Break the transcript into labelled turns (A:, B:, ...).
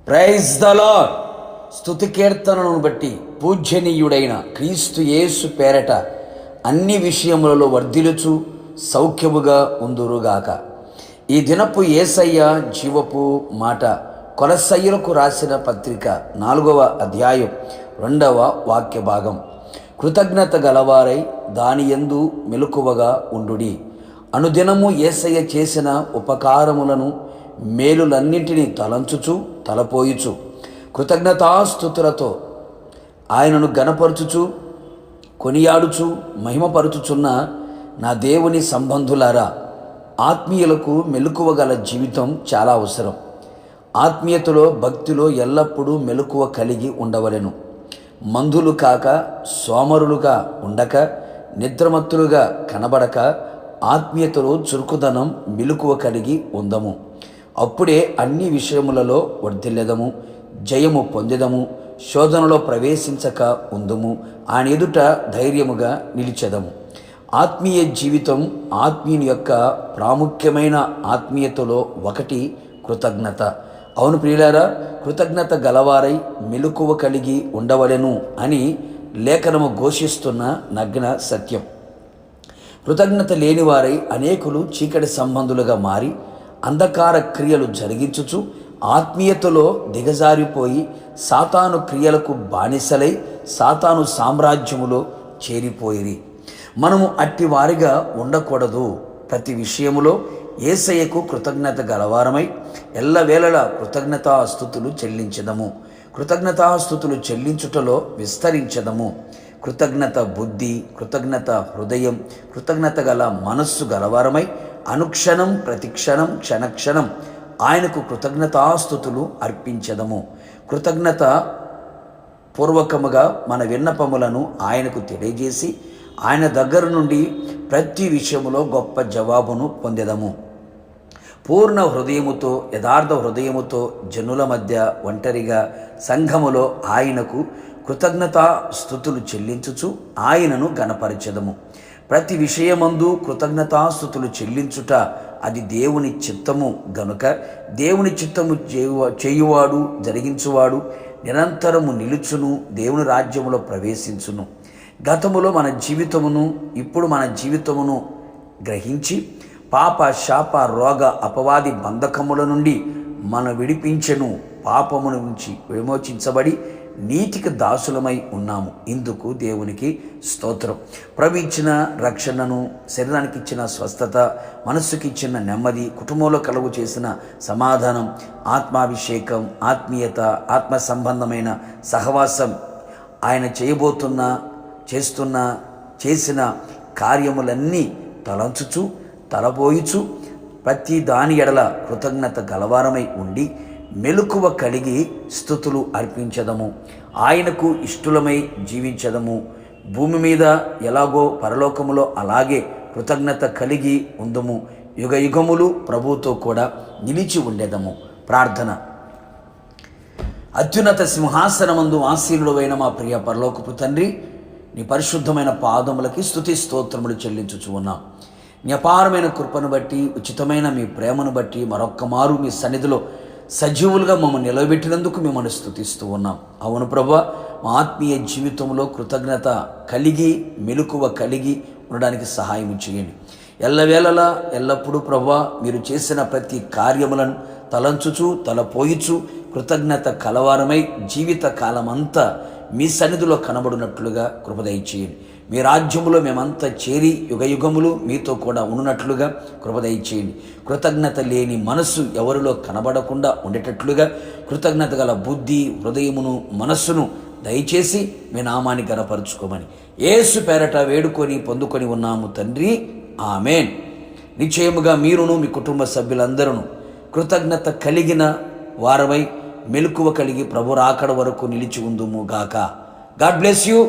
A: Praise the lord. స్తుతి కీర్తనలను బట్టి పూజ్యనీయుడైన క్రీస్తు యేసు పేరట అన్ని విషయములలో వర్ధిలుచు సౌఖ్యముగా ఉందురుగాక. ఈ దినపు యేసయ్య జీవపు మాట కొలస్సయ్యులకు రాసిన పత్రిక 4వ అధ్యాయం 2వ వాక్య భాగం. కృతజ్ఞత గలవారై దానియందు మెలకువగా ఉండుడి. అనుదినము యేసయ్య చేసిన ఉపకారములను మేలులన్నింటినీ తలంచుచు తలపోయుచు కృతజ్ఞతాస్తుతులతో ఆయనను గణపరుచుచు కొనియాడుచు మహిమపరుచుచున్న నా దేవుని సంబంధులారా, ఆత్మీయులకు మెలకువగల జీవితం చాలా అవసరం. ఆత్మీయతలో భక్తిలో ఎల్లప్పుడూ మెలకువ కలిగి ఉండవలెను. మందులు కాక, సోమరులుగా ఉండక, నిద్రమత్తులుగా కనబడక ఆత్మీయతలో చురుకుదనం మెలకువ కలిగి ఉందము. అప్పుడే అన్ని విషయములలో వర్ధిల్లెదము, జయము పొందెదము, శోధనలో ప్రవేశించక ఉందుము, ఆయన ఎదుట ధైర్యముగా నిలిచెదము. ఆత్మీయ జీవితం, ఆత్మీయుని యొక్క ప్రాముఖ్యమైన ఆత్మీయతలో ఒకటి కృతజ్ఞత. అవును ప్రియులారా, కృతజ్ఞత గలవారై మెలకువ కలిగి ఉండవలెను అని లేఖనము ఘోషిస్తున్న నగ్న సత్యం. కృతజ్ఞత లేనివారై అనేకులు చీకటి సంబంధులుగా మారి అంధకార క్రియలు జరిగించుచు ఆత్మీయతలో దిగజారిపోయి సాతాను క్రియలకు బానిసలై సాతాను సామ్రాజ్యములో చేరిపోయిరి. మనము అట్టి వారిగా ఉండకూడదు. ప్రతి విషయములో యేసయ్యకు కృతజ్ఞత గలవారమై ఎల్లవేళలా కృతజ్ఞతాస్తుతులు చెల్లించదము. కృతజ్ఞతాస్తుతులు చెల్లించుటలో విస్తరించదము. కృతజ్ఞత బుద్ధి, కృతజ్ఞత హృదయం, కృతజ్ఞత గల మనస్సు గలవారమై అనుక్షణం ప్రతిక్షణం క్షణక్షణం ఆయనకు కృతజ్ఞతాస్తుతులు అర్పించదము. కృతజ్ఞత పూర్వకముగా మన విన్నపములను ఆయనకు తెలియజేసి ఆయన దగ్గర నుండి ప్రతి విషయములో గొప్ప జవాబును పొందెదము. పూర్ణ హృదయముతో, యథార్థ హృదయముతో జనుల మధ్య ఒంటరిగా సంఘములో ఆయనకు కృతజ్ఞతాస్తుతులు చెల్లించుచు ఆయనను గణపరచెదము. ప్రతి విషయమందు కృతజ్ఞతాస్తుతులు చెల్లించుట అది దేవుని చిత్తము గనుక, దేవుని చిత్తము చేయువాడు, జరిగించువాడు నిరంతరము నిలుచును, దేవుని రాజ్యములో ప్రవేశించును. గతములో మన జీవితమును, ఇప్పుడు మన జీవితమును గ్రహించి పాప శాప రోగ అపవాది బంధకముల నుండి మన విడిపించెను. పాపమును నుంచి విమోచించబడి నీతికి దాసులమై ఉన్నాము. ఇందుకు దేవునికి స్తోత్రం. ప్రభు ఇచ్చిన రక్షణను, శరీరానికి ఇచ్చిన స్వస్థత, మనస్సుకి ఇచ్చిన నెమ్మది, కుటుంబంలో కలుగు చేసిన సమాధానం, ఆత్మాభిషేకం, ఆత్మీయత, ఆత్మ సంబంధమైన సహవాసం, ఆయన చేసిన కార్యములన్నీ తలంచుచు తలపోయుచు ప్రతి దాని ఎడల కృతజ్ఞత గలవారమై ఉండి మెలకువ కలిగి స్తుతులు అర్పించదము. ఆయనకు ఇష్టలమై జీవించదము. భూమి మీద ఎలాగో పరలోకములో అలాగే కృతజ్ఞత కలిగి ఉందము. యుగ యుగములు ప్రభువుతో కూడా నిలిచి ఉండేదము. ప్రార్థన. అత్యున్నత సింహాసనమందు ఆసీనుడైన మా ప్రియ పరలోకపు తండ్రి, నీ పరిశుద్ధమైన పాదములకి స్తుతి స్తోత్రములు చెల్లించుచు ఉన్నాం. నీ అపారమైన కృపను బట్టి, ఉచితమైన మీ ప్రేమను బట్టి మరొక్క మారు మీ సన్నిధిలో సజీవులుగా మమ్మల్ని నిలబెట్టినందుకు మిమ్మల్ని స్తుతిస్తూ ఉన్నాం. అవును ప్రభువా, మా ఆత్మీయ జీవితంలో కృతజ్ఞత కలిగి మెలకువ కలిగి ఉండడానికి సహాయం చేయండి. ఎల్లవేళలా ఎల్లప్పుడూ ప్రభువా, మీరు చేసిన ప్రతి కార్యములను తలంచుచు తలపోయిచు కృతజ్ఞత కలవారమై జీవిత కాలమంతా మీ సన్నిధిలో కనబడినట్లుగా కృప దయచేయండి. మీ రాజ్యములో మేమంతా చేరి యుగయుగములు మీతో కూడా ఉన్నట్లుగా కృప దయచేయండి. కృతజ్ఞత లేని మనస్సు ఎవరిలో కనబడకుండా ఉండేటట్లుగా కృతజ్ఞత గల బుద్ధి, హృదయమును, మనస్సును దయచేసి మీ నామాన్ని గణపరుచుకోమని యేసు పేరట వేడుకొని పొందుకొని ఉన్నాము తండ్రి. ఆమేన్. నిశ్చయముగా మీరును మీ కుటుంబ సభ్యులందరూ కృతజ్ఞత కలిగిన వారమై మెలకువ కలిగి ప్రభు రాకడ వరకు నిలిచి ఉందుము గాక. God bless you.